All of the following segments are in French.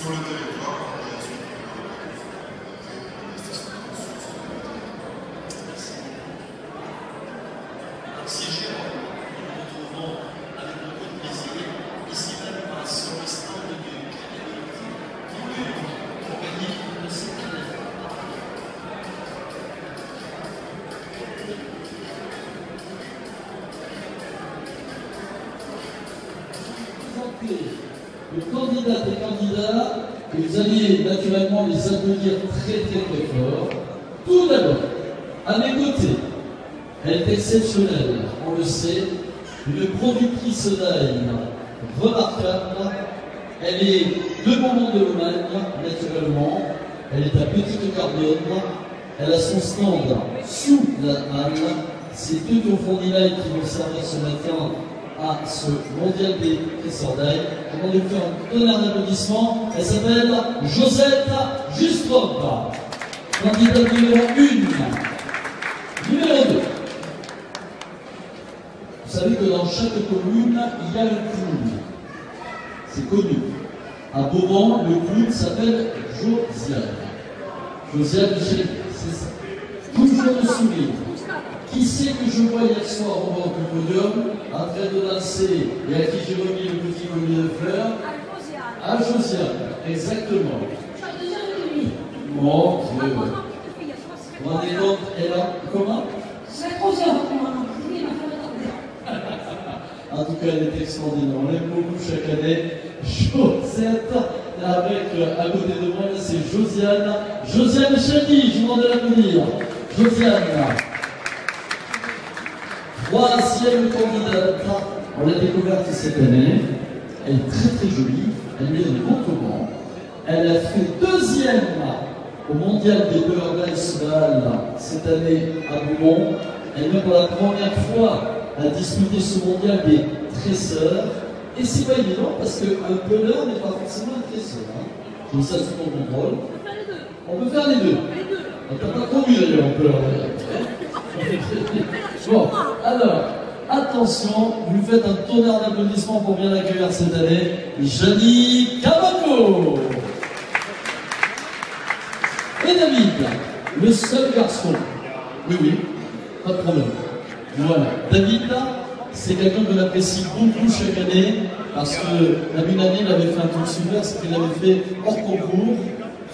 Sur le territoire, siégé, nous nous retrouvons avec beaucoup de plaisir, ici même sur le stand du Crédit pour gagner une cette année. Le candidat et candidats, et vous allez naturellement les applaudir très fort. Tout d'abord, à mes côtés, elle est exceptionnelle, on le sait, une productrice d'ail remarquable. Elle est de moment de l'Omagne, naturellement. Elle est à Petite Cardonne. Elle a son stand sous la halle. C'est eux qui ont fourni l'ail qui vont servir ce matin à ce mondial des tresseurs d'ail. On va lui faire un tonnerre d'applaudissements. Elle s'appelle Josette Justrop, candidate numéro 1. Numéro 2. Vous savez que dans chaque commune, il y a le clown. C'est connu. À Beaumont, le clown s'appelle Josiane. Josiane, c'est ça. Toujours le sourire. Qui c'est que je vois hier soir au bord du podium, en train de danser, et à qui j'ai remis le petit collier de fleurs? À Josiane, exactement. Mon Dieu. Vous vous rendez compte, elle a... Comment? En tout cas, elle est extraordinaire. On l'aime beaucoup chaque année. Josette, avec, à côté de moi, c'est Josiane. Josiane Chani, je vous demande de l'applaudir. Josiane. Troisième candidate, on l'a découverte cette année. Elle est très jolie, elle est de Montauban. Elle a fait deuxième au mondial des Beurre cette année à Beaumont. Elle vient pour la première fois à disputer ce mondial des tresseurs. Et c'est pas évident parce qu'un peleur n'est pas forcément un tresseur. Hein. Donc ça, c'est mon contrôle. On peut faire les deux. On peut pas conduire d'ailleurs en peleur. Bon, alors, attention, vous faites un tonnerre d'applaudissements pour bien l'accueillir cette année, Jani Cavaco. Et David, le seul garçon. Oui, pas de problème. Voilà, David, c'est quelqu'un que l'apprécie beaucoup chaque année, parce que une année, il avait fait un truc super, c'est qu'il avait fait hors concours,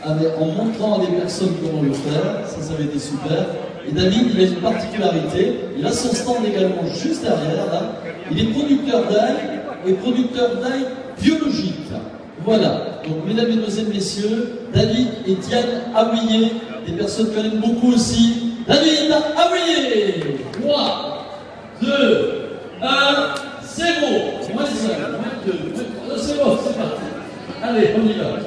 en montrant à des personnes comment le faire, ça avait été super. Et David, il a une particularité, il a son stand également juste derrière, là. Il est producteur d'ail et producteur d'ail biologique. Voilà, donc mesdames et messieurs, David et Diane Aouillet, des personnes qu'on aime beaucoup aussi. David Aouillet. 3, 2, 1, 0. Moins 5, moins 2, c'est bon, c'est parti. Allez, on y va.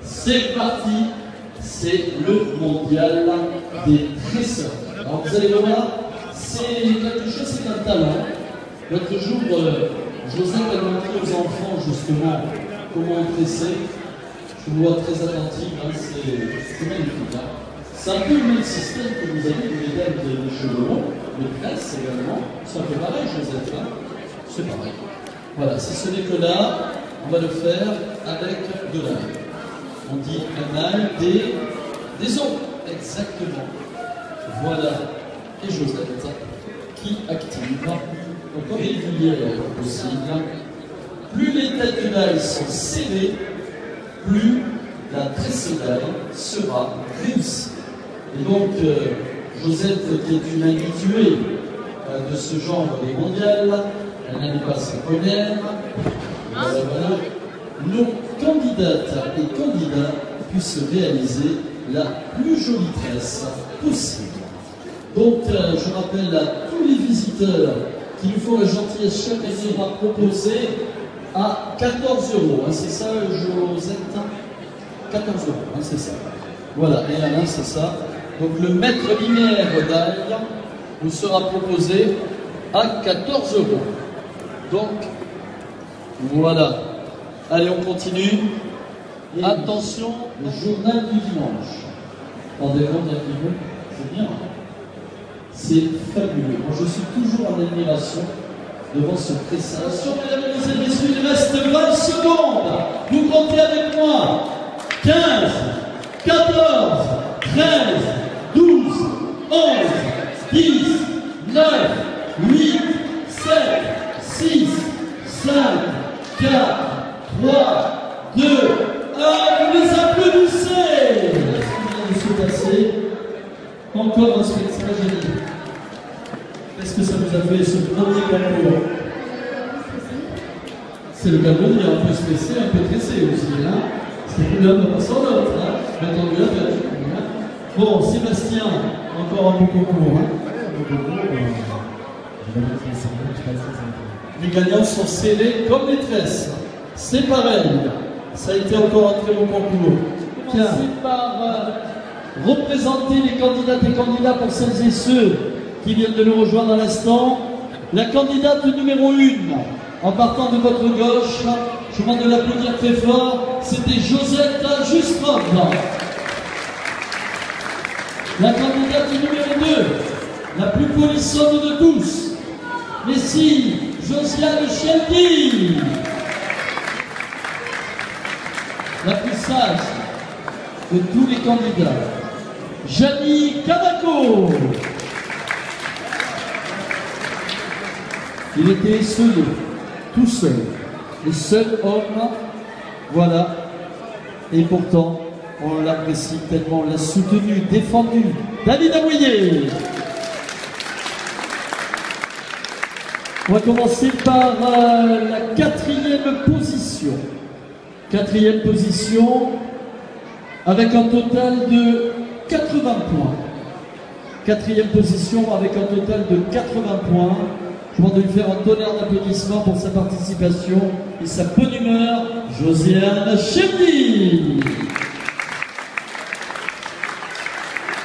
C'est parti. C'est le mondial des tresseurs. Alors vous allez voir, c'est quelque chose, c'est un talent. L'autre jour, Joseph a montré aux enfants justement comment tresser. Je vous vois très attentif, hein, c'est magnifique. Hein. C'est un peu le même système que vous avez pour les dames de cheveux longs, de tresse également. C'est un peu pareil, Joseph. Hein. C'est pareil. Voilà, si ce n'est que là, on va le faire avec de l'ail. On dit un ail des os. Exactement. Voilà. Et Josette qui active donc régulière possible. Plus les têtes d'ail sont serrées, plus la tresse d'ail sera réussie. Et donc, Josette, qui est une habituée de ce genre des mondiales, elle n'en est pas sa première. Voilà. Nos candidates et candidats puissent réaliser la plus jolie tresse possible. Donc, je rappelle à tous les visiteurs qui nous font la gentillesse chaque année, on va proposer à 14 €. Hein, c'est ça, Josette? 14 €, hein, c'est ça. Voilà, et Alain, c'est ça. Donc, le mètre linéaire d'ail nous sera proposé à 14 €. Donc, voilà. Allez, on continue. Et attention, le journal du dimanche. Rendez compte un petit peu, c'est bien. C'est fabuleux. Moi, je suis toujours en admiration devant ce tressage. Attention, mesdames et messieurs, il reste 20 secondes. Vous comptez avec moi. 15, 14, 13, 12, 11, 10, 9, 8, 7, 6, 5, 4, 3, 2, 1. Vous les applaudissez. Qu'est-ce qui vient de se passer? Encore un spectacle génial. Qu'est-ce que ça vous a fait ce premier concours? C'est le cas de dire, un peu stressé, un peu tressé aussi. Hein, c'est l'un ne passe en l'autre. Hein, attendu à faire. Bon, Sébastien, encore un beau concours. Hein. Les gagnants sont scellés comme les tresses. C'est pareil. Ça a été encore un très bon concours. Commencez par représenter les candidates et candidats pour celles et ceux qui viennent de nous rejoindre à l'instant. La candidate numéro 1, en partant de votre gauche, je vous demande de l'applaudir très fort, c'était Josette Justrop. La candidate numéro 2, la plus polissonne de tous, mais si, Josiane Shelby. La plus sage de tous les candidats, Jani Kanako. Il était seul, tout seul, le seul homme, voilà, et pourtant, on l'apprécie tellement, on l'a soutenu, défendu. David Aboyer. On va commencer par la 4e position. 4e position, avec un total de 80 points. 4e position, avec un total de 80 points. Je demande de lui faire un tonnerre d'applaudissements pour sa participation et sa bonne humeur, Josiane Shelby.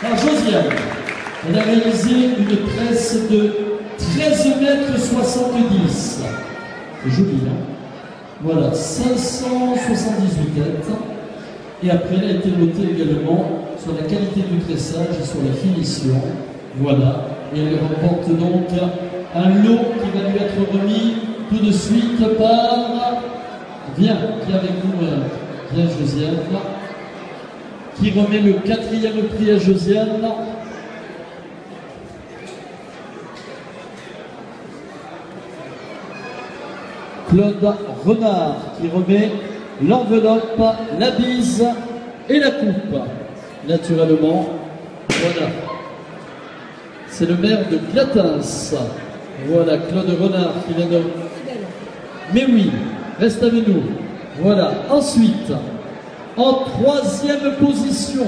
Alors Josiane, elle a réalisé une tresse de 13,70 m. C'est joli, hein? Voilà, 578 têtes. Et après, elle a été notée également sur la qualité du tressage et sur la finition. Voilà. Et elle remporte donc un lot qui va lui être remis tout de suite par... Viens avec nous, viens Josiane. Qui remet le 4e prix à Josiane. Claude Renard qui remet l'enveloppe, la bise et la coupe. Naturellement, voilà. C'est le maire de Glatens. Voilà, Claude Renard qui vient de... Mais oui, reste avec nous. Voilà, ensuite, en 3e position,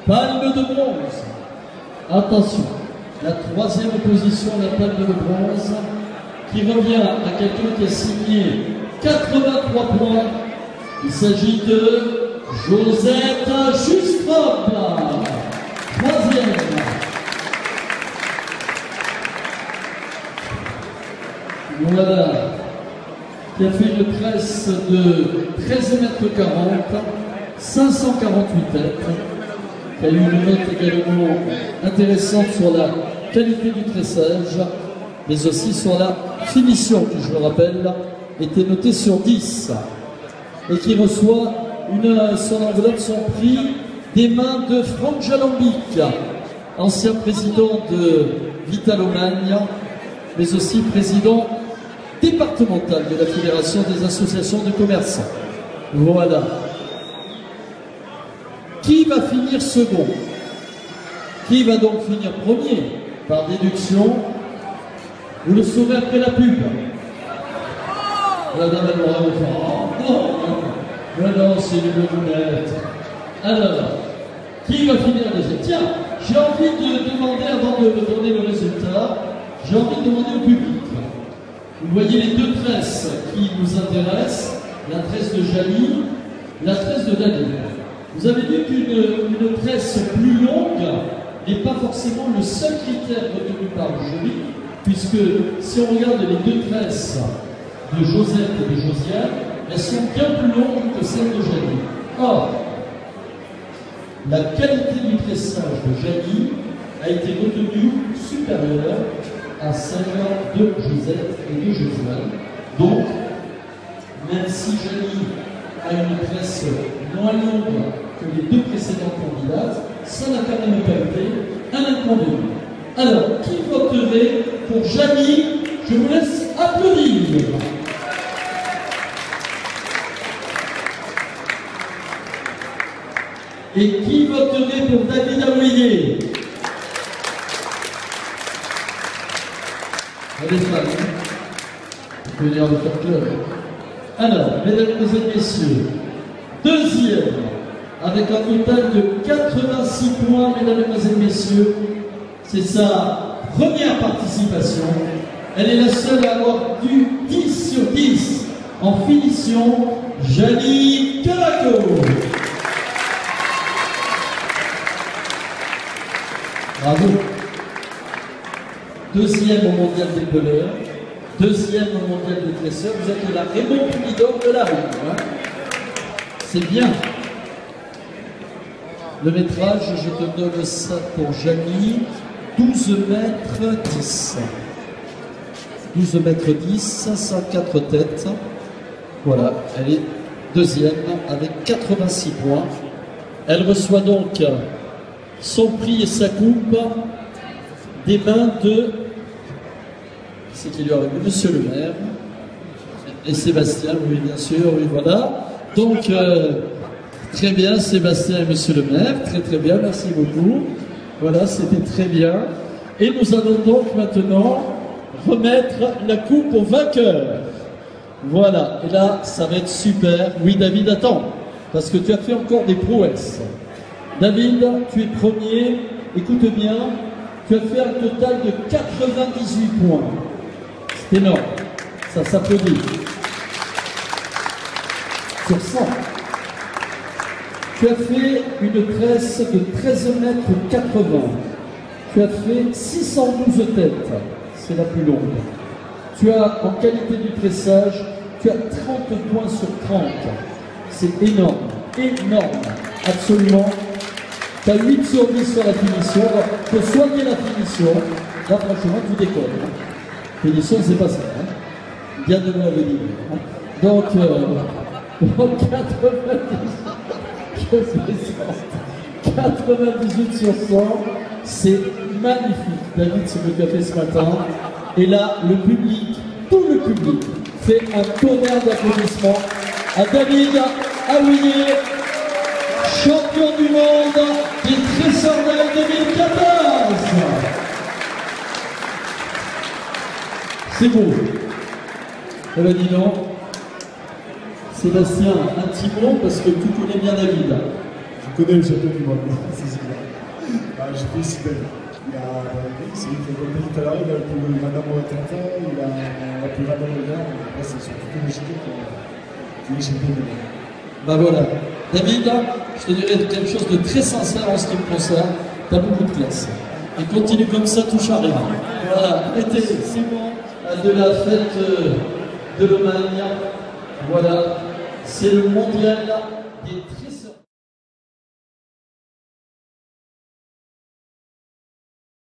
palme de bronze. Attention, la 3e position, la palme de bronze, qui revient à quelqu'un qui a signé 83 points. Il s'agit de Josette Justrop, 3e. Voilà, qui a fait une tresse de 13,40 m, 548 têtes, qui a eu une note également intéressante sur la qualité du tressage, mais aussi sur la finition, qui, je le rappelle, était notée sur 10, et qui reçoit son enveloppe, son prix, des mains de Franck Jalambic, ancien président de Vitalomagne, mais aussi président départemental de la Fédération des associations de commerçants. Voilà. Qui va finir second? Qui va donc finir premier? Par déduction, vous le saurez après la pub. La dame, elle m'aura fait, oh non, non, c'est une lunette. Alors, qui va finir deuxième? Tiens, j'ai envie de demander, avant de donner le résultat, j'ai envie de demander au public. Vous voyez les deux tresses qui nous intéressent, la tresse de Janie, la tresse de David. Vous avez vu qu'une tresse plus longue n'est pas forcément le seul critère retenu par le jury, puisque si on regarde les deux tresses de Josette et de Josiane, elles sont bien plus longues que celles de Janie. Or, la qualité du tressage de Janie a été retenue supérieure à celle de Josette et de Josiane. Donc, même si Janie a une tresse moins longue que les deux précédentes candidates, ça n'a quand même pas été un inconvénient. Alors, qui voterait pour Janie? Je vous laisse applaudir. Et qui voterait pour David Awouillet? Allez, femmes, vous pouvez venir le faire club. Alors, mesdames et messieurs, deuxième, avec un total de 86 points, mesdames et messieurs, c'est sa première participation. Elle est la seule à avoir du 10 sur 10 en finition, Janie Calaco. Bravo. Deuxième au mondial des peleurs, deuxième au mondial des tresseurs. Vous êtes la Raymond Poulidor de la rue. Hein, c'est bien. Le métrage, je te donne ça pour Janie, 12 mètres 10. 12 mètres 10, 504 têtes. Voilà, elle est deuxième avec 86 points. Elle reçoit donc son prix et sa coupe des mains de, c'est qui lui arrive, Monsieur le maire et Sébastien, oui bien sûr, oui voilà. Donc très bien Sébastien et Monsieur le maire, très très bien, merci beaucoup. Voilà, c'était très bien. Et nous allons donc maintenant remettre la coupe au vainqueur. Voilà, et là ça va être super. Oui David, attends, parce que tu as fait encore des prouesses. David, tu es premier, écoute bien, tu as fait un total de 98 points. C'est énorme, ça s'applaudit. Sur 100. Tu as fait une tresse de 13 mètres 80. Tu as fait 612 têtes, c'est la plus longue. Tu as, en qualité du tressage, tu as 30 points sur 30. C'est énorme, énorme, absolument. Tu as 8 sur 10 sur la finition. Il faut soigner la finition. Là, franchement, tu décolles. Hein. Finition, c'est pas ça. Hein. Bien de moi le dire. Hein. Donc 98 sur 100, c'est magnifique. David, ce que tu as fait ce matin. Et là, le public, tout le public, fait un tonnerre d'applaudissements à David Awouillet, champion du monde des tresseurs d'Aile 2014. C'est beau. Eh bien, dis donc, Sébastien, un petit mot parce que tu connais bien David. Je connais le champion du monde, c'est clair. Je félicite David. C'est lui qui a compris tout à l'heure, il a pour Madame Ouattata, il a pour Madame Léonard, c'est surtout que le champion qui est champion du monde. Ben voilà. David, je te dirais quelque chose de très sincère en ce qui me concerne. Tu as beaucoup de classe. Et continue comme ça, touche à rien. Voilà, mettez, c'est bon, de la fête de l'Omagne. Voilà, c'est le mondial des